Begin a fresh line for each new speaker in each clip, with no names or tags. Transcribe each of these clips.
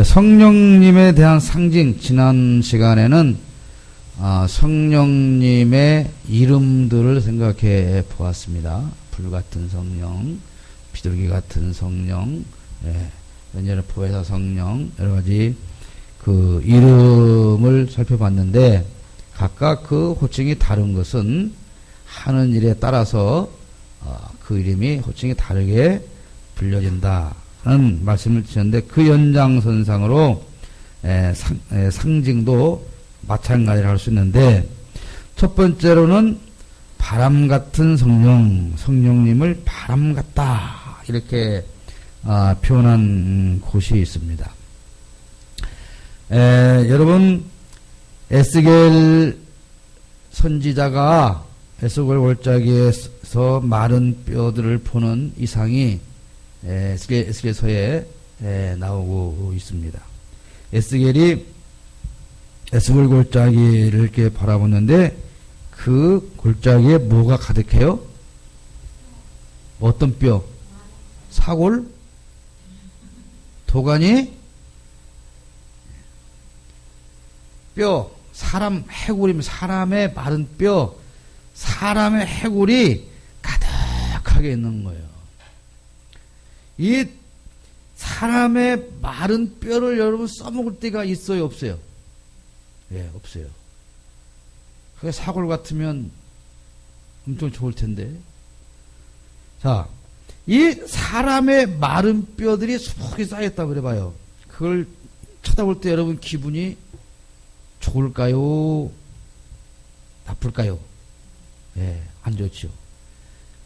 성령님에 대한 상징, 지난 시간에는 성령님의 이름들을 생각해 보았습니다. 불같은 성령, 비둘기 같은 성령, 연전의 성령, 여러 가지 그 이름을 살펴봤는데, 각각 그 호칭이 다른 것은 하는 일에 따라서 그 이름이 호칭이 다르게 불려진다는 말씀을 드렸는데, 그 연장선상으로 상징도 마찬가지로 할 수 있는데, 첫 번째로는 바람 같은 성령, 성령님을 바람 같다 이렇게 표현한 곳이 있습니다. 여러분, 에스겔 선지자가 에스겔 골짜기에서 마른 뼈들을 보는 이상이 에스겔서에 나오고 있습니다. 에스겔이 에스겔 골짜기를 이렇게 바라보는데, 그 골짜기에 뭐가 가득해요? 어떤 뼈? 사골? 도가니? 뼈, 사람 해골이면 사람의 마른 뼈, 사람의 해골이 가득하게 있는 거예요. 이 사람의 마른 뼈를 여러분 써먹을 때가 있어요, 없어요? 예, 없어요. 그게 사골 같으면 엄청 좋을 텐데. 자, 이 사람의 마른 뼈들이 수북히 쌓였다고 그래봐요. 그걸 쳐다볼 때 여러분 기분이 좋을까요? 나쁠까요? 예, 안 좋죠.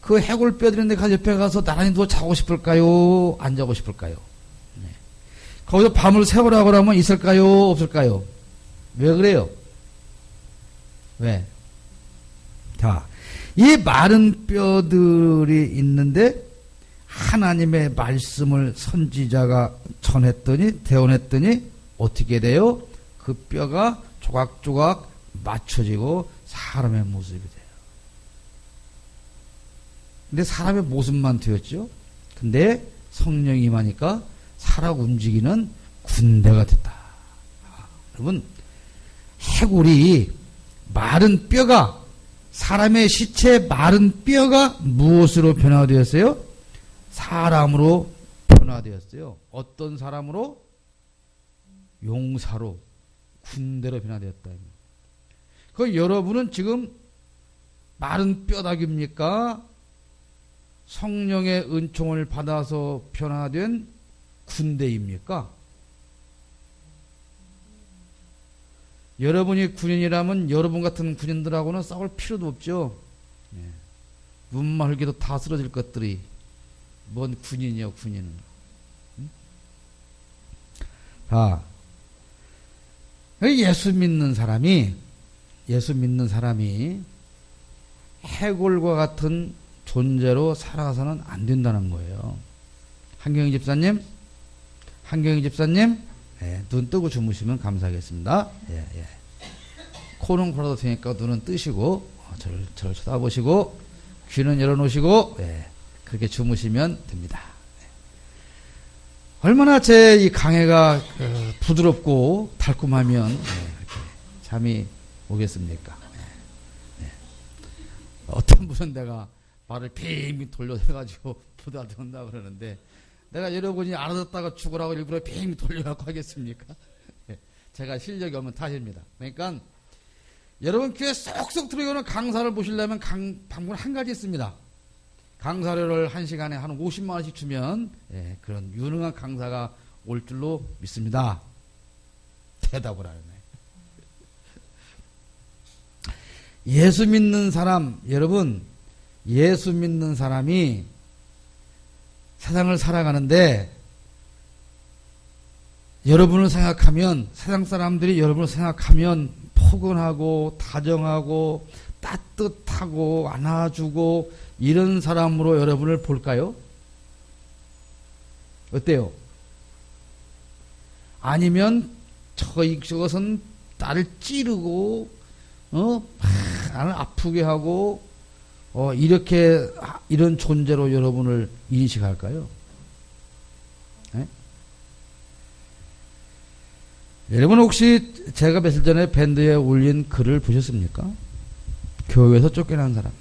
그 해골 뼈들인데 옆에 가서 나란히 누워 자고 싶을까요? 안 자고 싶을까요? 네. 거기서 밤을 새우라고 하면 있을까요? 없을까요? 왜 그래요? 왜? 자, 이 마른 뼈들이 있는데 하나님의 말씀을 선지자가 전했더니, 대언했더니 어떻게 돼요? 그 뼈가 조각조각 맞춰지고 사람의 모습이 돼요. 근데 사람의 모습만 되었죠? 근데 성령이 임하니까 살아 움직이는 군대가 됐다. 여러분, 해골이 마른 뼈가, 사람의 시체 마른 뼈가 무엇으로 변화되었어요? 사람으로 변화되었어요. 어떤 사람으로? 용사로, 군대로 변화되었다. 그 여러분은 지금 마른 뼈다귀입니까? 성령의 은총을 받아서 변화된 군대입니까? 여러분이 군인이라면 여러분 같은 군인들하고는 싸울 필요도 없죠. 눈만 흘겨도 다 쓰러질 것들이 뭔 군인이요, 군인은. 자, 예수 믿는 사람이 해골과 같은 존재로 살아서는 안 된다는 거예요. 한경희 집사님, 눈 뜨고 주무시면 감사하겠습니다. 예. 코는 골아도 되니까 눈은 뜨시고, 저를 쳐다보시고, 귀는 열어놓으시고, 그렇게 주무시면 됩니다. 얼마나 제 이 강해가 부드럽고 달콤하면 이렇게 잠이 오겠습니까? 어떤 분은 내가 말을 빙빙 돌려가지고 부다든다 그러는데, 내가 여러분이 알아듣다가 죽으라고 일부러 빙빙 돌려갖고 하겠습니까? 제가 실력이 없는 탓입니다. 그러니까 여러분 귀에 쏙쏙 들어오는 강사를 보시려면 방법은 한 가지 있습니다. 강사료를 한 시간에 한 50만 원씩 주면 그런 유능한 강사가 올 줄로 믿습니다. 대답을 하네. 예수 믿는 사람, 여러분, 예수 믿는 사람이 세상을 살아가는데, 여러분을 생각하면, 세상 사람들이 여러분을 생각하면 포근하고 다정하고 따뜻하고 안아주고 이런 사람으로 여러분을 볼까요? 어때요? 아니면 저것은 나를 찌르고 나를 아프게 하고 이런 존재로 여러분을 인식할까요? 네? 여러분 혹시 제가 며칠 전에 밴드에 올린 글을 보셨습니까? 교회에서 쫓겨난 사람들.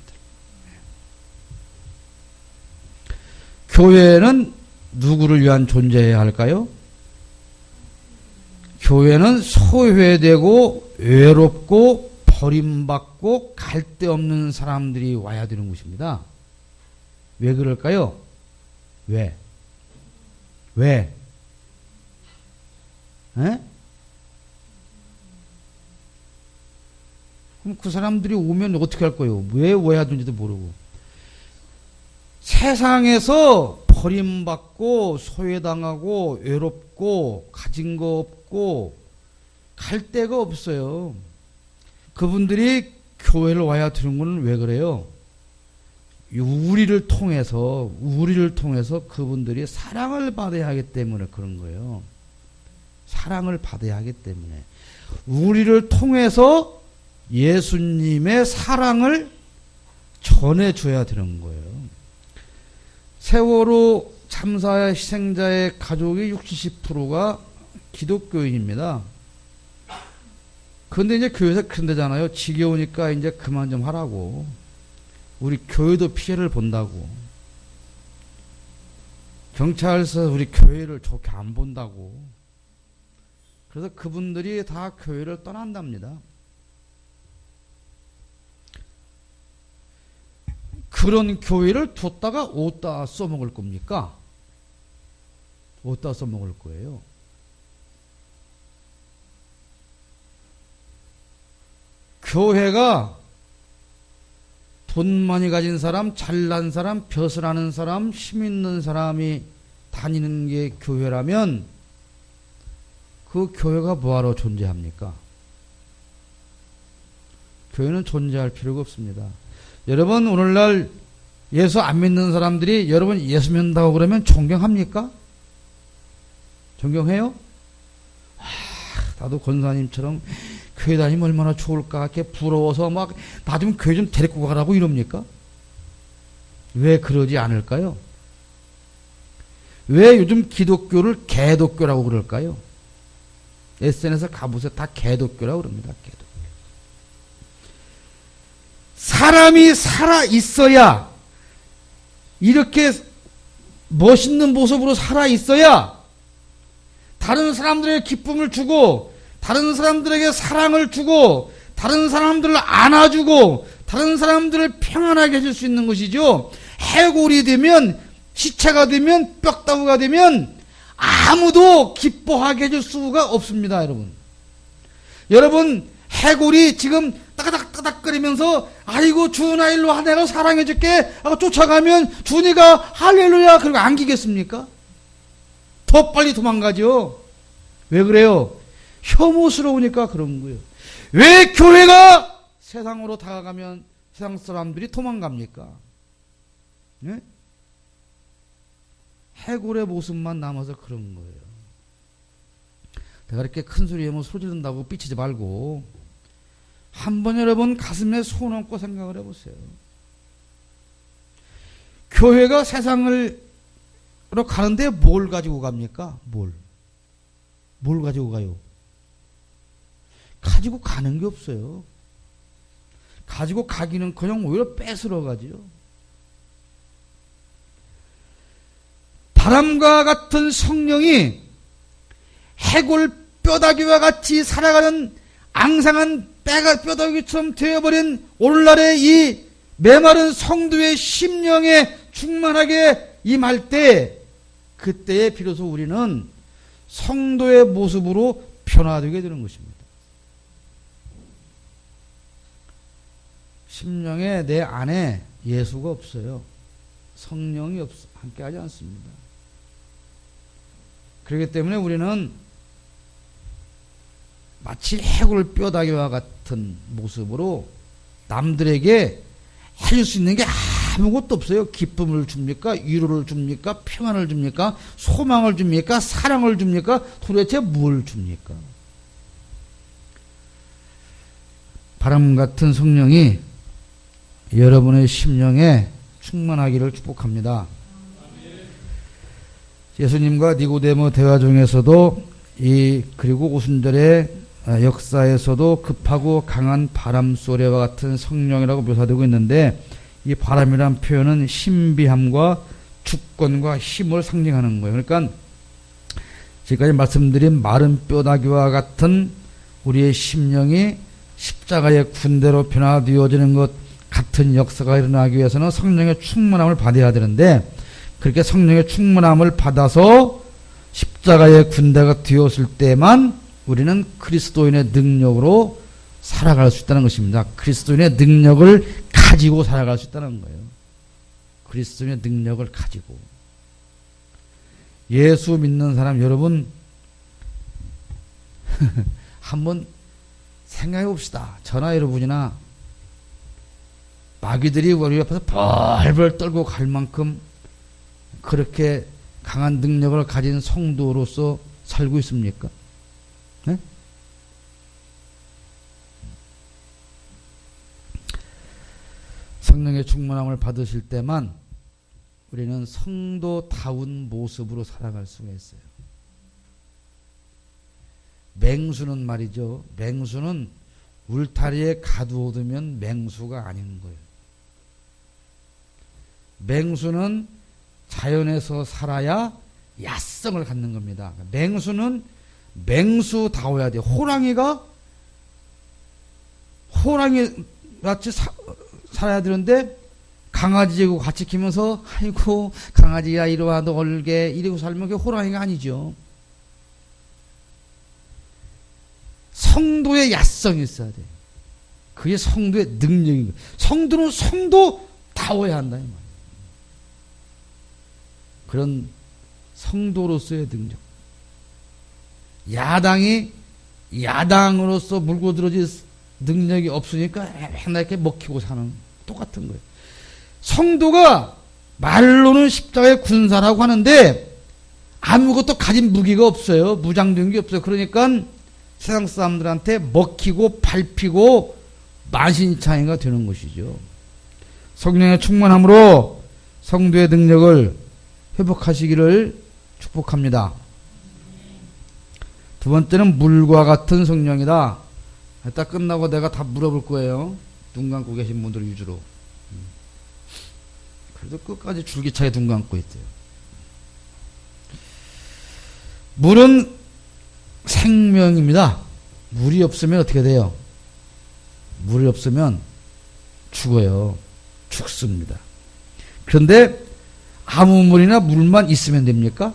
교회는 누구를 위한 존재여야 할까요? 교회는 소외되고 외롭고 버림받고 갈데 없는 사람들이 와야 되는 곳입니다. 왜 그럴까요? 왜? 에? 그럼 그 사람들이 오면 어떻게 할 거예요? 왜 와야 되는지도 모르고. 세상에서 버림받고 소외당하고 외롭고 가진 거 없고 갈 데가 없어요. 그분들이 교회를 와야 되는 건 왜 그래요? 우리를 통해서 그분들이 사랑을 받아야 하기 때문에 그런 거예요. 사랑을 받아야 하기 때문에. 우리를 통해서 예수님의 사랑을 전해줘야 되는 거예요. 세월호 참사의 희생자의 가족이 60%가 기독교인입니다. 그런데 이제 교회에서 그런데잖아요. 지겨우니까 이제 그만 좀 하라고. 우리 교회도 피해를 본다고. 경찰서 우리 교회를 좋게 안 본다고. 그래서 그분들이 다 교회를 떠난답니다. 그런 교회를 뒀다가 어디다 써먹을 겁니까? 어디다 써먹을 거예요? 교회가 돈 많이 가진 사람, 잘난 사람, 벼슬 아는 사람, 힘 있는 사람이 다니는 게 교회라면 그 교회가 뭐하러 존재합니까? 교회는 존재할 필요가 없습니다. 여러분 오늘날 예수 안 믿는 사람들이 여러분 예수 믿는다고 그러면 존경합니까? 존경해요? 나도 권사님처럼 교회 다니면 얼마나 좋을까 이렇게 부러워서 막 나 좀 교회 좀 데리고 가라고 이럽니까? 왜 그러지 않을까요? 왜 요즘 기독교를 개독교라고 그럴까요? SNS 가보세요. 다 개독교라고 그럽니다. 개독교. 사람이 살아 있어야 이렇게 멋있는 모습으로 살아 있어야 다른 사람들에게 기쁨을 주고 다른 사람들에게 사랑을 주고 다른 사람들을 안아주고 다른 사람들을 평안하게 해줄 수 있는 것이죠. 해골이 되면 시체가 되면 뼈다구가 되면 아무도 기뻐하게 해줄 수가 없습니다. 여러분 해골이 지금 따닥따닥거리면서 아이고 주은아 일로 와 내가 사랑해줄게 하고 쫓아가면 주은이가 할렐루야 그러고 안기겠습니까? 더 빨리 도망가죠. 왜 그래요? 혐오스러우니까 그런 거예요. 왜 교회가 세상으로 다가가면 세상 사람들이 도망갑니까? 네? 해골의 모습만 남아서 그런 거예요. 내가 이렇게 큰 소리에 뭐 소리 지른다고 삐치지 말고 한번 여러분 가슴에 손 얹고 생각을 해보세요. 교회가 세상으로 가는데 뭘 가지고 갑니까? 뭘 가지고 가요? 가지고 가는 게 없어요. 가지고 가기는커녕 오히려 뺏으러 가죠. 바람과 같은 성령이 해골 뼈다귀와 같이 살아가는 앙상한 뼈다귀처럼 되어버린 오늘날의 이 메마른 성도의 심령에 충만하게 임할 때 그때에 비로소 우리는 성도의 모습으로 변화되게 되는 것입니다. 심령에 내 안에 예수가 없어요. 성령이 함께하지 않습니다. 그렇기 때문에 우리는 마치 해골 뼈다귀와 같은 모습으로 남들에게 해줄 수 있는 게 아무것도 없어요. 기쁨을 줍니까? 위로를 줍니까? 평안을 줍니까? 소망을 줍니까? 사랑을 줍니까? 도대체 뭘 줍니까? 바람 같은 성령이 여러분의 심령에 충만하기를 축복합니다. 예수님과 니고데모 대화 중에서도 그리고 오순절의 역사에서도 급하고 강한 바람 소리와 같은 성령이라고 묘사되고 있는데, 이 바람이란 표현은 신비함과 주권과 힘을 상징하는 거예요. 그러니까 지금까지 말씀드린 마른 뼈다귀와 같은 우리의 심령이 십자가의 군대로 변화되어지는 것 같은 역사가 일어나기 위해서는 성령의 충만함을 받아야 되는데, 그렇게 성령의 충만함을 받아서 십자가의 군대가 되었을 때만 우리는 그리스도인의 능력으로 살아갈 수 있다는 것입니다. 그리스도인의 능력을 가지고 살아갈 수 있다는 거예요. 그리스도인의 능력을 가지고. 예수 믿는 사람 여러분 한번 생각해 봅시다. 저나 여러분이나 마귀들이 우리 앞에서 벌벌 떨고 갈 만큼 그렇게 강한 능력을 가진 성도로서 살고 있습니까? 네? 성령의 충만함을 받으실 때만 우리는 성도다운 모습으로 살아갈 수가 있어요. 맹수는 말이죠. 맹수는 울타리에 가두어두면 맹수가 아닌 거예요. 맹수는 자연에서 살아야 야성을 갖는 겁니다. 맹수는 맹수다워야 돼요. 호랑이 같이 살아야 되는데 강아지하고 같이 키면서 아이고 강아지야 이리와 너 얼게 이러고 살면 그게 호랑이가 아니죠. 성도의 야성이 있어야 돼요. 그게 성도의 능력인 거예요. 성도는 성도다워야 한다 이 말이에요. 그런 성도로서의 능력. 야당이 야당으로서 물고 들어질 능력이 없으니까 맨날 이렇게 먹히고 사는 똑같은 거예요. 성도가 말로는 십자가의 군사라고 하는데 아무것도 가진 무기가 없어요. 무장된 게 없어요. 그러니까 세상 사람들한테 먹히고 밟히고 만신창이가 되는 것이죠. 성령의 충만함으로 성도의 능력을 회복하시기를 축복합니다. 두 번째는 물과 같은 성령이다. 이따 끝나고 내가 다 물어볼 거예요. 눈 감고 계신 분들 위주로. 그래도 끝까지 줄기차게 눈 감고 있대요. 물은 생명입니다. 물이 없으면 어떻게 돼요? 물이 없으면 죽어요. 죽습니다. 그런데 아무 물이나 물만 있으면 됩니까?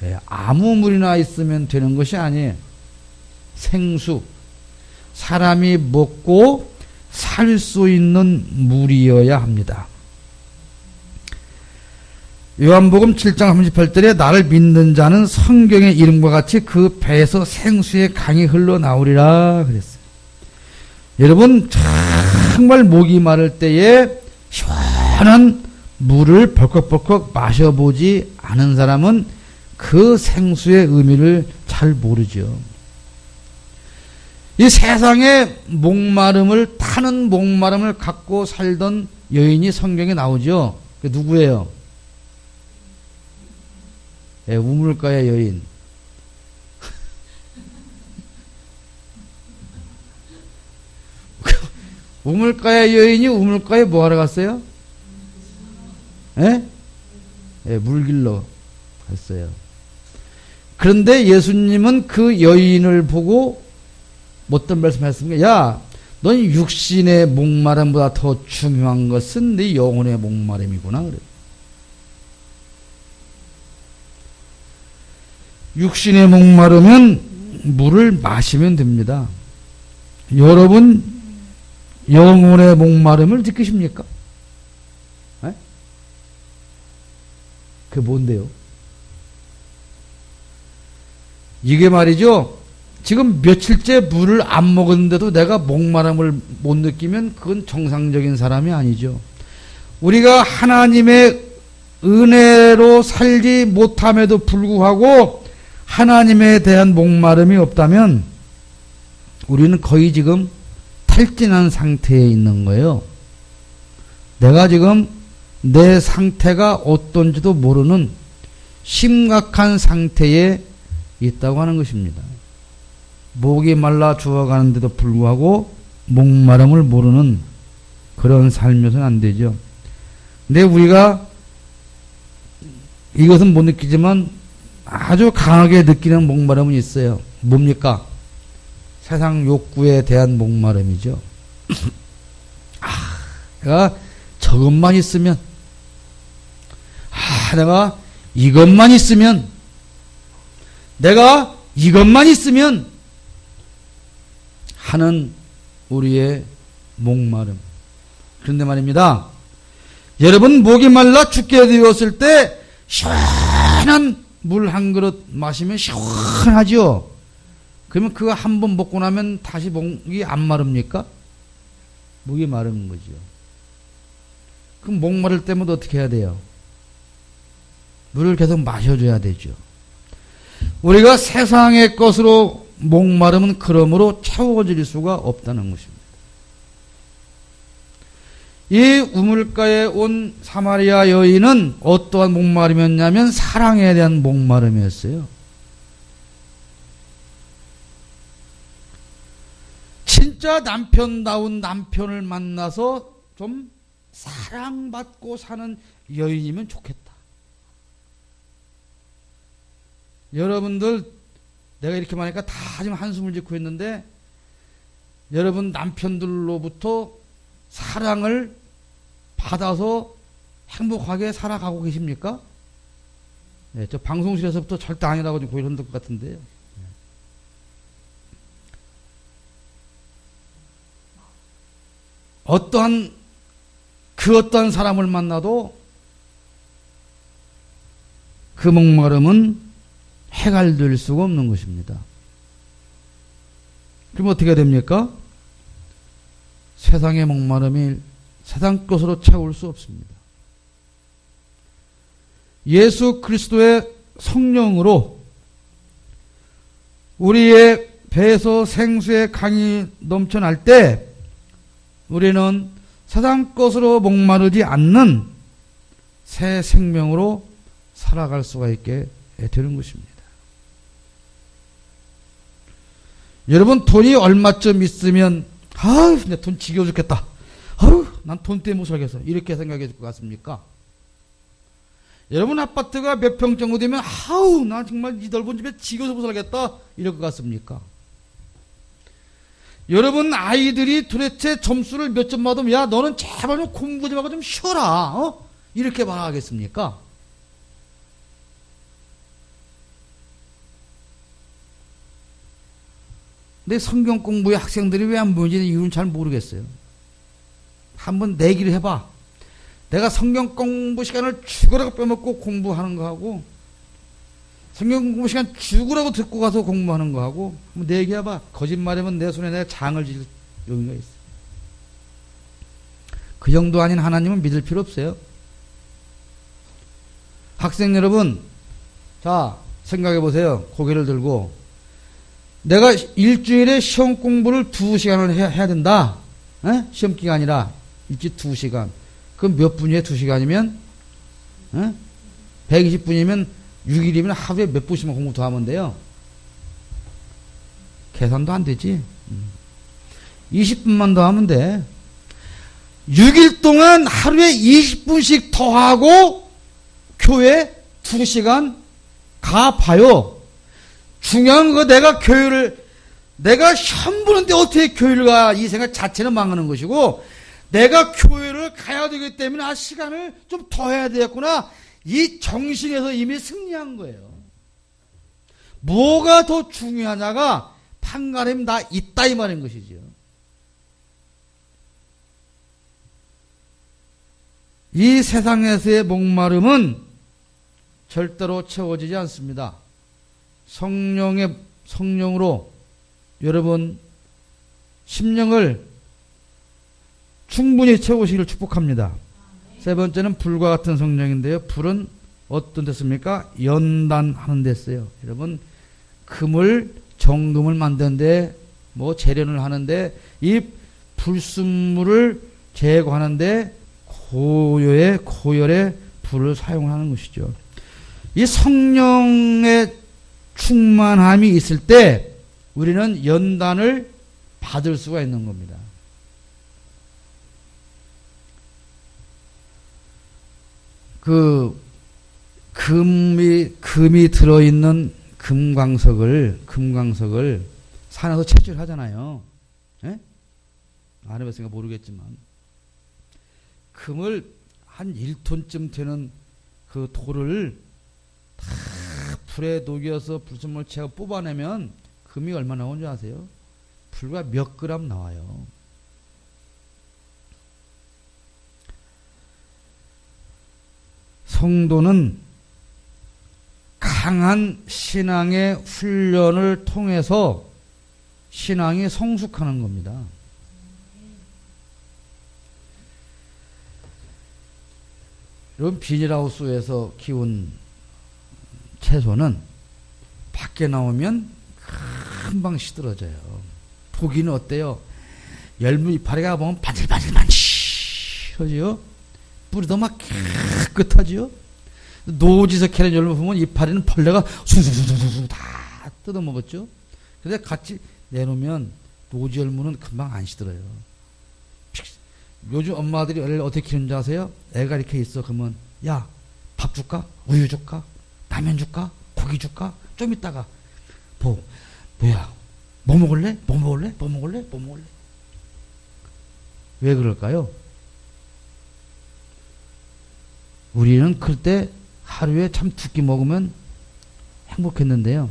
네, 아무 물이나 있으면 되는 것이 아니에요. 생수, 사람이 먹고 살 수 있는 물이어야 합니다. 요한복음 7장 38절에 나를 믿는 자는 성경의 이름과 같이 그 배에서 생수의 강이 흘러나오리라 그랬어요. 여러분 정말 목이 마를 때에 시원한 물을 벌컥벌컥 마셔보지 않은 사람은 그 생수의 의미를 잘 모르죠. 이 세상의 목마름을 타는 목마름을 갖고 살던 여인이 성경에 나오죠. 그 누구예요? 예, 우물가의 여인. 우물가의 여인이 우물가에 뭐 하러 갔어요? 예? 예, 물 길러 갔어요. 그런데 예수님은 그 여인을 보고 어떤 말씀 하셨습니까? 야, 넌 육신의 목마름보다 더 중요한 것은 네 영혼의 목마름이구나. 그래. 육신의 목마르면 물을 마시면 됩니다. 여러분 영혼의 목마름을 느끼십니까? 에? 그게 뭔데요? 이게 말이죠. 지금 며칠째 물을 안 먹었는데도 내가 목마름을 못 느끼면 그건 정상적인 사람이 아니죠. 우리가 하나님의 은혜로 살지 못함에도 불구하고 하나님에 대한 목마름이 없다면 우리는 거의 지금 탈진한 상태에 있는 거예요. 내가 지금 내 상태가 어떤지도 모르는 심각한 상태에 있다고 하는 것입니다. 목이 말라 죽어가는데도 불구하고 목마름을 모르는 그런 삶이어서는 안 되죠. 근데 우리가 이것은 못 느끼지만 아주 강하게 느끼는 목마름은 있어요. 뭡니까? 세상 욕구에 대한 목마름이죠. 내가 저것만 있으면, 내가 이것만 있으면, 내가 이것만 있으면 하는 우리의 목마름. 그런데 말입니다. 여러분 목이 말라 죽게 되었을 때 시원한 물 한 그릇 마시면 시원하죠. 그러면 그거 한 번 먹고 나면 다시 목이 안 마릅니까? 목이 마른 거죠. 그럼 목 마를 때면 어떻게 해야 돼요? 물을 계속 마셔줘야 되죠. 우리가 세상의 것으로 목마름은 그러므로 채워질 수가 없다는 것입니다. 이 우물가에 온 사마리아 여인은 어떠한 목마름이었냐면 사랑에 대한 목마름이었어요. 진짜 남편다운 남편을 만나서 좀 사랑받고 사는 여인이면 좋겠다. 여러분들 내가 이렇게 말하니까 다 지금 한숨을 짓고 있는데 여러분 남편들로부터 사랑을 받아서 행복하게 살아가고 계십니까? 네, 저 방송실에서부터 절대 아니라고 고일 흔들 것 같은데요. 어떠한 사람을 만나도 그 목마름은 해갈될 수가 없는 것입니다. 그럼 어떻게 됩니까? 세상의 목마름이 세상 것으로 채울 수 없습니다. 예수 그리스도의 성령으로 우리의 배에서 생수의 강이 넘쳐날 때 우리는 세상 것으로 목마르지 않는 새 생명으로 살아갈 수가 있게 되는 것입니다. 여러분 돈이 얼마쯤 있으면 내 돈 지겨워 죽겠다. 난 돈 때문에 못 살겠어. 이렇게 생각해 줄 것 같습니까? 여러분 아파트가 몇 평 정도 되면 나 정말 이 넓은 집에 지겨워서 못 살겠다. 이럴 것 같습니까? 여러분 아이들이 도대체 점수를 몇 점 받으면 야 너는 제발 좀 공부 좀 하고 좀 쉬어라. 이렇게 말하겠습니까? 근데 성경 공부에 학생들이 왜 안 보이는지 이유는 잘 모르겠어요. 한번 내기를 해봐. 내가 성경 공부 시간을 죽으라고 빼먹고 공부하는 거하고 성경 공부 시간 죽으라고 듣고 가서 공부하는 거하고 한번 내기해봐. 거짓말이면 내 손에 내가 장을 질 용의가 있어. 그 정도 아닌 하나님은 믿을 필요 없어요. 학생 여러분, 자 생각해 보세요. 고개를 들고 내가 일주일에 시험 공부를 2시간을 해야 된다. 시험 기간이라 일주일 2시간. 그럼 몇 분이에요? 2시간이면? 120분이면 6일이면 하루에 몇 분씩만 공부 더 하면 돼요? 계산도 안 되지. 20분만 더 하면 돼. 6일 동안 하루에 20분씩 더 하고 교회 2시간 가봐요. 중요한 거 내가 시험 보는데 어떻게 교회를 가? 이 생각 자체는 망하는 것이고 내가 교회를 가야 되기 때문에 시간을 좀 더 해야 되겠구나. 이 정신에서 이미 승리한 거예요. 뭐가 더 중요하냐가 판가름 다 있다 이 말인 것이죠. 이 세상에서의 목마름은 절대로 채워지지 않습니다. 성령으로 여러분 심령을 충분히 채우시기를 축복합니다. 세 번째는 불과 같은 성령인데요. 불은 어떤 데습니까? 연단하는 데 써요. 여러분 금을 정금을 만드는데 재련을 하는데 이 불순물을 제거하는데 고열의 불을 사용하는 것이죠. 이 성령의 충만함이 있을 때 우리는 연단을 받을 수가 있는 겁니다. 그 금이 들어있는 금광석을 산에서 채취하잖아요. 예? 안 해봤으니까 모르겠지만 금을 한 1톤쯤 되는 그 돌을 다 불에 녹여서 불순물 채워 뽑아내면 금이 얼마나 나오는지 아세요? 불과 몇 그램 나와요. 성도는 강한 신앙의 훈련을 통해서 신앙이 성숙하는 겁니다. 이런 비닐하우스에서 키운 채소는 밖에 나오면 금방 시들어져요. 보기는 어때요? 열무 이파리가 보면 반질반질반질하지요. 뿌리도 막 깨끗하지요. 노지에서 캐는 열무 보면 이파리는 벌레가 숭숭숭숭 다 뜯어먹었죠. 근데 같이 내놓으면 노지 열무는 금방 안 시들어요. 요즘 엄마들이 애를 어떻게 키우는지 아세요? 애가 이렇게 있어. 그러면 야, 밥 줄까? 우유 줄까? 라면 줄까? 고기 줄까? 좀 이따가 뭐야? 뭐 먹을래? 뭐 먹을래? 뭐 먹을래? 뭐 먹을래? 왜 그럴까요? 우리는 클 때 하루에 참 2끼 먹으면 행복했는데요.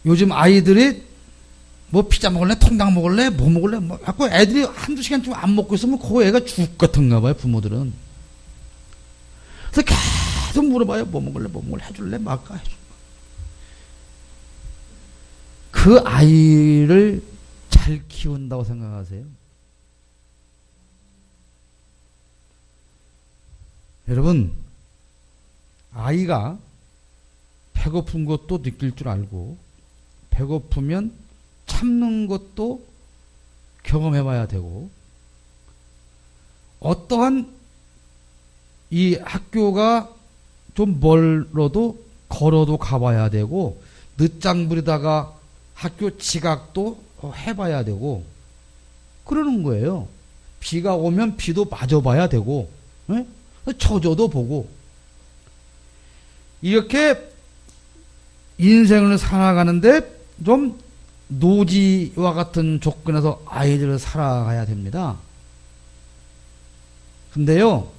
요즘 아이들이 뭐 피자 먹을래? 통닭 먹을래? 뭐 먹을래? 뭐 자꾸 애들이 한두 시간쯤 안 먹고 있으면 그 애가 죽을 것 같은가 봐요, 부모들은. 그래서 계속 물어봐요. 뭐 먹을래? 뭐 먹을래? 해줄래? 말까? 해줄까? 그 아이를 잘 키운다고 생각하세요? 여러분, 아이가 배고픈 것도 느낄 줄 알고 배고프면 참는 것도 경험해 봐야 되고, 어떠한 이 학교가 좀 멀어도 걸어도 가봐야 되고, 늦장 부리다가 학교 지각도 해봐야 되고 그러는 거예요. 비가 오면 비도 맞아봐야 되고, 네? 젖어도 보고, 이렇게 인생을 살아가는데 좀 노지와 같은 조건에서 아이들을 살아가야 됩니다. 근데요,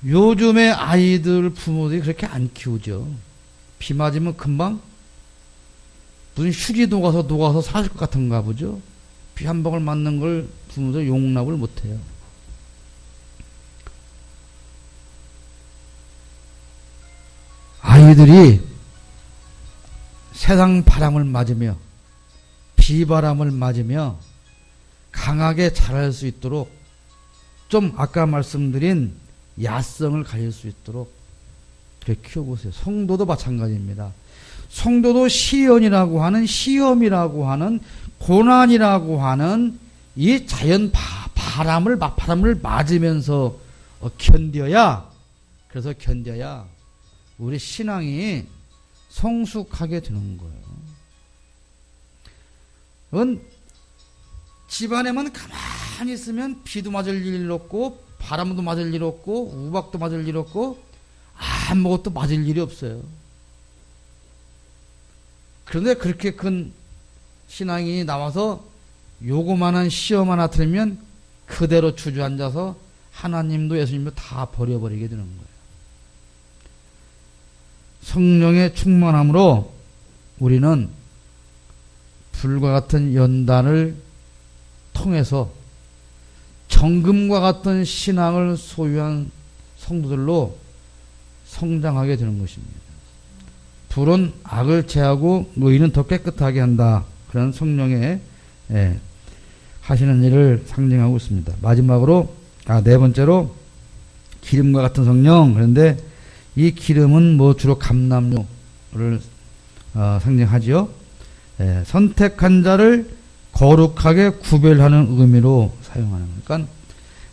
요즘의 아이들 부모들이 그렇게 안 키우죠. 비 맞으면 금방 무슨 휴지 녹아서 사실 것 같은가 보죠. 비 한 방울 맞는 걸 부모들 용납을 못해요. 아이들이 세상 바람을 맞으며 비바람을 맞으며 강하게 자랄 수 있도록, 좀 아까 말씀드린 야성을 가질 수 있도록 그렇게 키워보세요. 성도도 마찬가지입니다. 성도도 시련이라고 하는, 시험이라고 하는, 고난이라고 하는 이 자연 바람을 맞으면서 견뎌야 우리 신앙이 성숙하게 되는 거예요. 그건 집안에만 가만히 있으면 비도 맞을 일 없고 바람도 맞을 일 없고 우박도 맞을 일 없고 아무것도 맞을 일이 없어요. 그런데 그렇게 큰 신앙이 나와서 요거만한 시험 하나 들으면 그대로 주저앉아서 하나님도 예수님도 다 버려버리게 되는 거예요. 성령의 충만함으로 우리는 불과 같은 연단을 통해서 정금과 같은 신앙을 소유한 성도들로 성장하게 되는 것입니다. 불은 악을 제하고 의인은 더 깨끗하게 한다. 그런 성령의 하시는 일을 상징하고 있습니다. 마지막으로 네 번째로 기름과 같은 성령. 그런데 이 기름은 뭐 주로 감람유를 상징하지요. 선택한 자를 거룩하게 구별하는 의미로 사용하는 거예요. 그러니까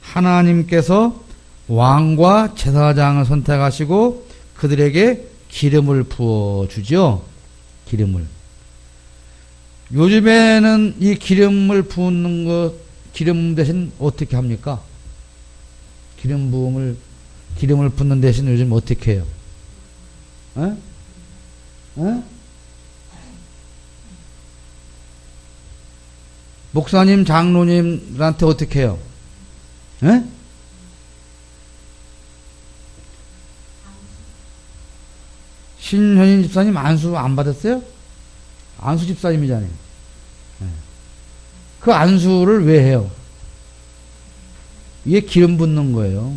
하나님께서 왕과 제사장을 선택하시고 그들에게 기름을 부어주죠. 기름을. 요즘에는 이 기름을 부는 것, 기름 대신 어떻게 합니까? 기름을 붓는 대신 요즘 어떻게 해요? 에? 에? 목사님, 장로님한테 어떻게 해요? 에? 신현인 집사님 안수 안 받았어요? 안수 집사님이잖아요. 그 안수를 왜 해요? 이게 기름 붓는 거예요.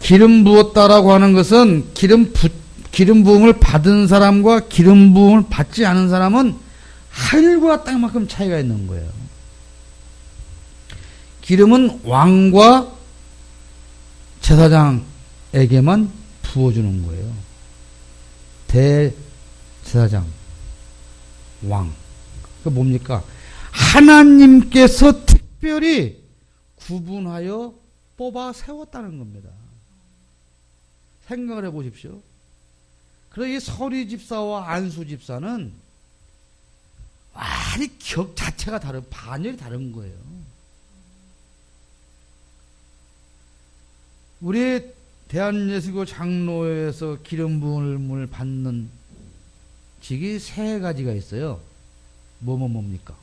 기름 부었다라고 하는 것은 기름 부음을 받은 사람과 기름 부음을 받지 않은 사람은 하늘과 땅만큼 차이가 있는 거예요. 기름은 왕과 제사장에게만 부어주는 거예요. 대제사장, 왕. 그 뭡니까? 하나님께서 특별히 구분하여 뽑아 세웠다는 겁니다. 생각을 해보십시오. 그래서 이 서리 집사와 안수 집사는 완전히 격 자체가 반열이 다른 거예요. 우리 대한예수교 장로회에서 기름 부음을 받는 직이 세 가지가 있어요. 뭡니까?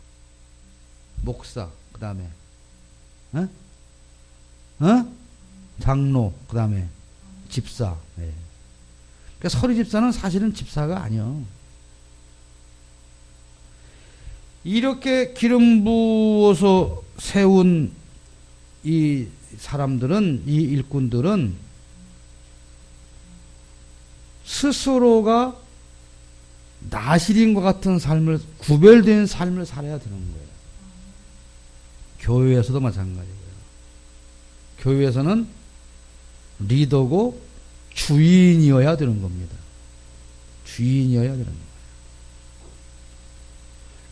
목사, 그 다음에 장로, 그 다음에 집사. 예. 그러니까 서리 집사는 사실은 집사가 아니요. 이렇게 기름 부어서 세운 이 사람들은, 이 일꾼들은 스스로가 나실인과 같은 삶을, 구별된 삶을 살아야 되는 거예요. 교회에서도 마찬가지고요. 교회에서는 리더고 주인이어야 되는 겁니다. 주인이어야 되는 거예요.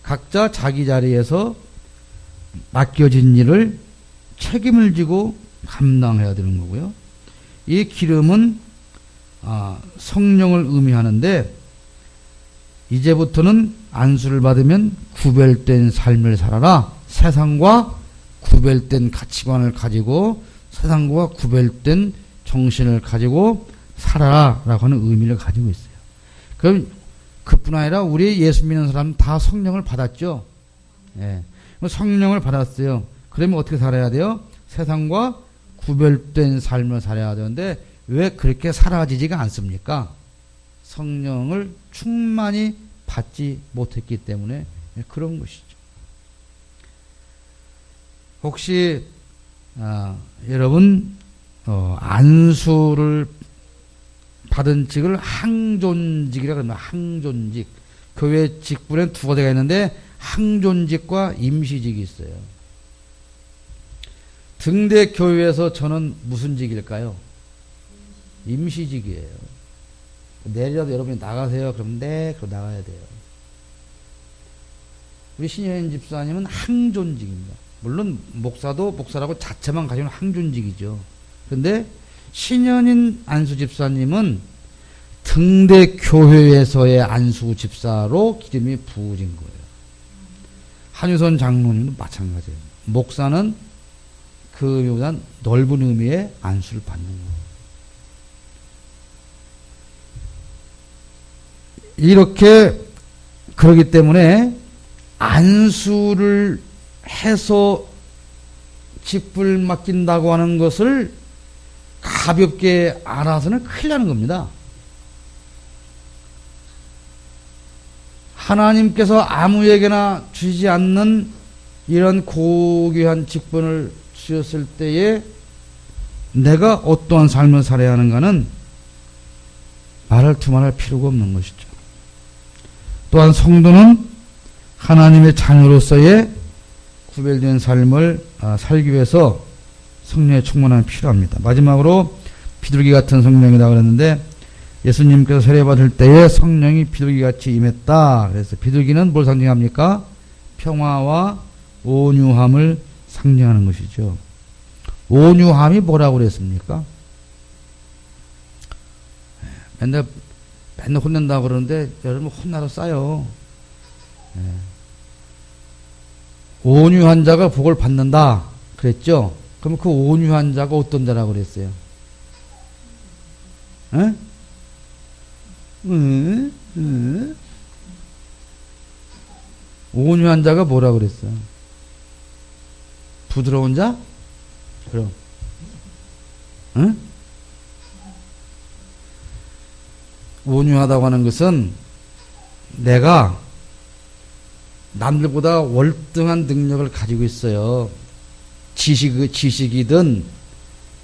각자 자기 자리에서 맡겨진 일을 책임을 지고 감당해야 되는 거고요. 이 기름은 성령을 의미하는데, 이제부터는 안수를 받으면 구별된 삶을 살아라. 세상과 구별된 가치관을 가지고 세상과 구별된 정신을 가지고 살아라 라고 하는 의미를 가지고 있어요. 그럼 그뿐 아니라 우리 예수 믿는 사람 다 성령을 받았죠. 예. 성령을 받았어요. 그러면 어떻게 살아야 돼요? 세상과 구별된 삶을 살아야 되는데 왜 그렇게 살아지지가 않습니까? 성령을 충만히 받지 못했기 때문에 그런 것이죠. 혹시 여러분 안수를 받은 직을 항존직이라고 합니다. 항존직. 교회 직분에 두 가지가 있는데 항존직과 임시직이 있어요. 등대 교회에서 저는 무슨 직일까요? 임시직이에요. 내일이라도 여러분이 나가세요. 그럼 네, 그럼 나가야 돼요. 우리 신현인 집사님은 항존직입니다. 물론 목사도 목사라고 자체만 가지고 항존직이죠. 그런데 신현인 안수 집사님은 등대 교회에서의 안수 집사로 기름이 부어진 거예요. 한유선 장로님도 마찬가지예요. 목사는 그보다 넓은 의미의 안수를 받는 거예요. 이렇게 그러기 때문에 안수를 해서 직분을 맡긴다고 하는 것을 가볍게 알아서는 큰일 나는 겁니다. 하나님께서 아무에게나 주시지 않는 이런 고귀한 직분을 주셨을 때에 내가 어떠한 삶을 살아야 하는가는 말할 두말할 필요가 없는 것이죠. 또한 성도는 하나님의 자녀로서의 구별된 삶을 살기 위해서 성령의 충만함이 필요합니다. 마지막으로 비둘기 같은 성령이라고 그랬는데 예수님께서 세례받을 때에 성령이 비둘기같이 임했다. 그래서 비둘기는 뭘 상징합니까? 평화와 온유함을 상징하는 것이죠. 온유함이 뭐라고 그랬습니까? 맨날 혼낸다고 그러는데 여러분 혼나도 싸요. 예. 온유한 자가 복을 받는다 그랬죠? 그럼 그 온유한 자가 어떤 자라고 그랬어요? 응? 온유한 자가 뭐라고 그랬어요? 부드러운 자? 그럼 응? 온유하다고 하는 것은 내가 남들보다 월등한 능력을 가지고 있어요. 지식이든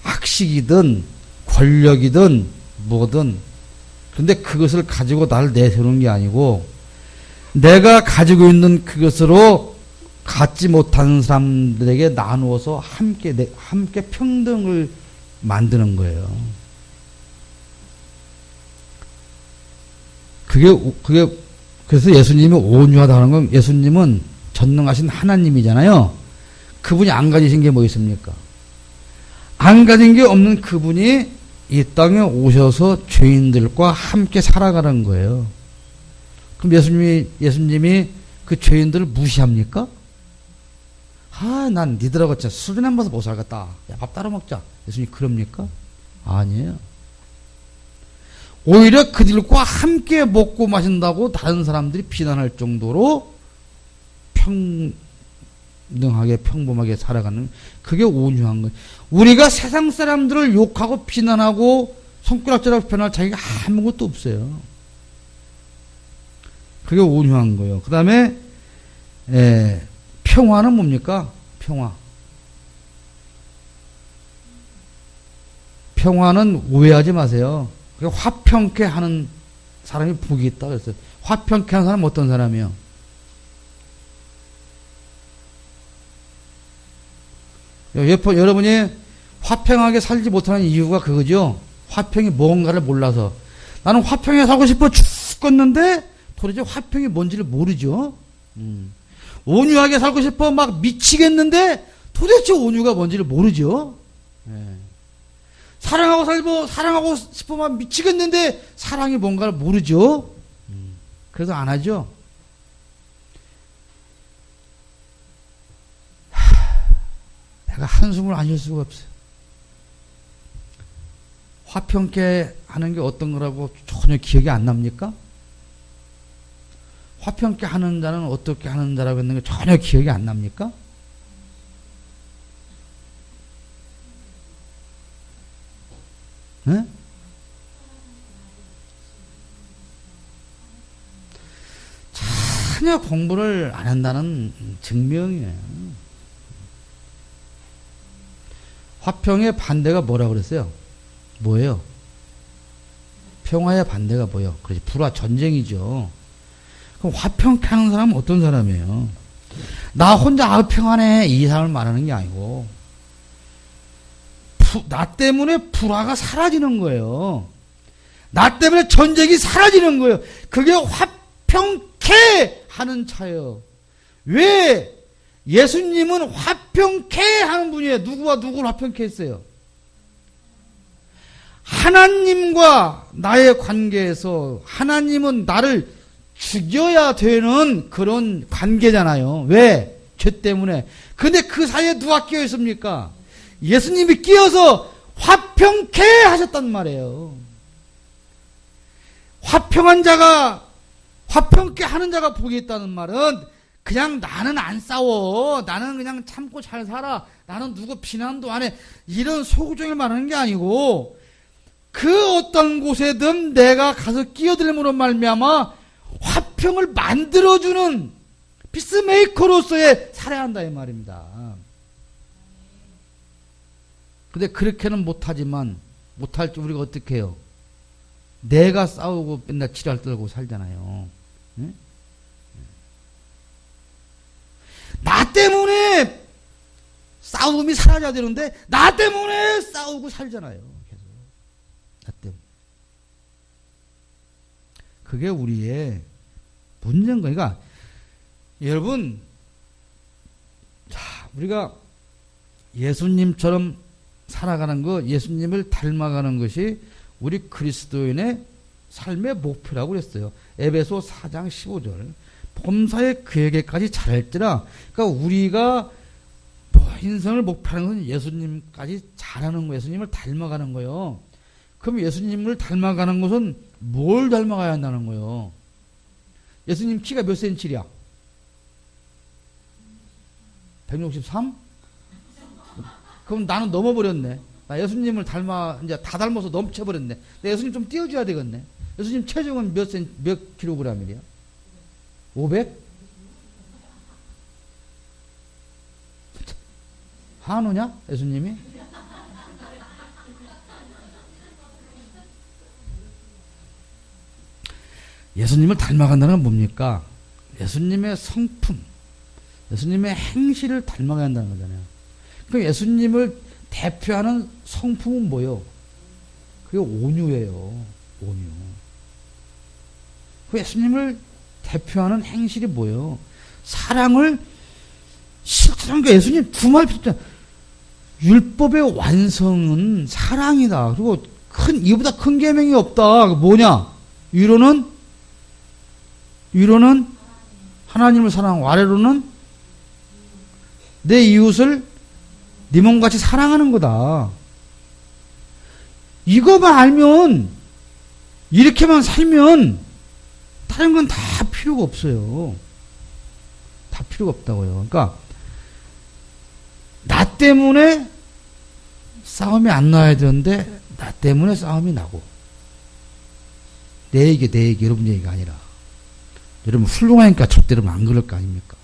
학식이든 권력이든 뭐든. 그런데 그것을 가지고 나를 내세우는 게 아니고 내가 가지고 있는 그것으로 갖지 못하는 사람들에게 나누어서 함께 평등을 만드는 거예요. 그래서 예수님이 온유하다는 건 예수님은 전능하신 하나님이잖아요. 그분이 안 가지신 게 뭐 있습니까? 안 가진 게 없는 그분이 이 땅에 오셔서 죄인들과 함께 살아가는 거예요. 그럼 예수님이 그 죄인들을 무시합니까? 난 니들하고 진짜 술이나 먹어서 못 살겠다. 야, 밥 따로 먹자. 예수님 그럽니까? 아니에요. 오히려 그들과 함께 먹고 마신다고 다른 사람들이 비난할 정도로 평등하게 평범하게 살아가는 그게 온유한 거예요. 우리가 세상 사람들을 욕하고 비난하고 손가락질하고 변할 자기가 아무것도 없어요. 그게 온유한 거예요. 그 다음에 평화는 뭡니까? 평화는 오해하지 마세요. 화평케 하는 사람이 복이 있다 그랬어요. 화평케 하는 사람은 어떤 사람이에요? 여러분이 화평하게 살지 못하는 이유가 그거죠. 화평이 뭔가를 몰라서. 나는 화평에 살고 싶어 죽겠는데 도대체 화평이 뭔지를 모르죠. 온유하게 살고 싶어 막 미치겠는데 도대체 온유가 뭔지를 모르죠. 사랑하고 싶어 막 미치겠는데 사랑이 뭔가를 모르죠. 그래서 안 하죠. 내가 한숨을 안 쉴 수가 없어요. 화평케 하는 게 어떤 거라고 전혀 기억이 안 납니까? 화평케 하는 자는 어떻게 하는 자라고 했는 게 전혀 기억이 안 납니까? 네? 전혀 공부를 안 한다는 증명이에요. 화평의 반대가 뭐라고 그랬어요? 뭐예요? 평화의 반대가 뭐예요? 그렇지, 불화, 전쟁이죠. 그럼 화평케 하는 사람은 어떤 사람이에요? 나 혼자 평안해 이 사람을 말하는 게 아니고 나 때문에 불화가 사라지는 거예요. 나 때문에 전쟁이 사라지는 거예요. 그게 화평케 하는 차예요. 왜? 예수님은 화평케 하는 분이에요. 누구와 누구를 화평케 했어요? 하나님과 나의 관계에서 하나님은 나를 죽여야 되는 그런 관계잖아요. 왜? 죄 때문에. 근데 그 사이에 누가 끼어 있습니까? 예수님이 끼어서 화평케 하셨단 말이에요. 화평한 자가, 화평케 하는 자가 복이 있다는 말은 그냥 나는 안 싸워. 나는 그냥 참고 잘 살아. 나는 누구 비난도 안 해. 이런 소구정을 말하는 게 아니고 그 어떤 곳에든 내가 가서 끼어들므로 말미암아 화평을 만들어주는 피스메이커로서의 살아야 한다 이 말입니다. 근데 그렇게는 못하지만 못할 줄 우리가 어떻게 해요? 내가 싸우고 맨날 지랄 떨고 살잖아요. 응? 나 때문에 싸움이 사라져야 되는데 나 때문에 싸우고 살잖아요. 계속. 나 때문에. 그게 우리의 문제인 거예요. 그러니까 여러분, 자, 우리가 예수님처럼 살아가는 거, 예수님을 닮아가는 것이 우리 그리스도인의 삶의 목표라고 그랬어요. 에베소 4장 15절. 범사에 그에게까지 잘할지라. 그러니까 우리가 인생을 목표하는 것은 예수님까지 잘하는 거예요. 예수님을 닮아가는 거예요. 그럼 예수님을 닮아가는 것은 뭘 닮아가야 한다는 거예요? 예수님 키가 몇 센치야? 163? 그럼 나는 넘어버렸네. 나 예수님을 이제 다 닮아서 넘쳐버렸네. 예수님 좀 띄워줘야 되겠네. 예수님 체중은 몇 킬로그램이야? 500? 한우냐? 예수님이? 예수님을 닮아간다는 건 뭡니까? 예수님의 성품, 예수님의 행실을 닮아가야 한다는 거잖아요. 그럼 예수님을 대표하는 성품은 뭐예요? 그게 온유예요. 온유. 그 예수님을 대표하는 행실이 뭐예요? 사랑을 실천한 게 예수님 두 말 필요. 율법의 완성은 사랑이다. 그리고 이보다 큰 계명이 없다. 뭐냐? 위로는 하나님을 사랑하고 아래로는 내 이웃을 네 몸같이 사랑하는 거다. 이거만 알면, 이렇게만 살면 다른 건 다 필요가 없어요. 다 필요가 없다고요. 그러니까 나 때문에 싸움이 안 나야 되는데 나 때문에 싸움이 나고, 내 얘기 여러분 얘기가 아니라, 여러분 훌륭하니까 절대로 안 그럴 거 아닙니까?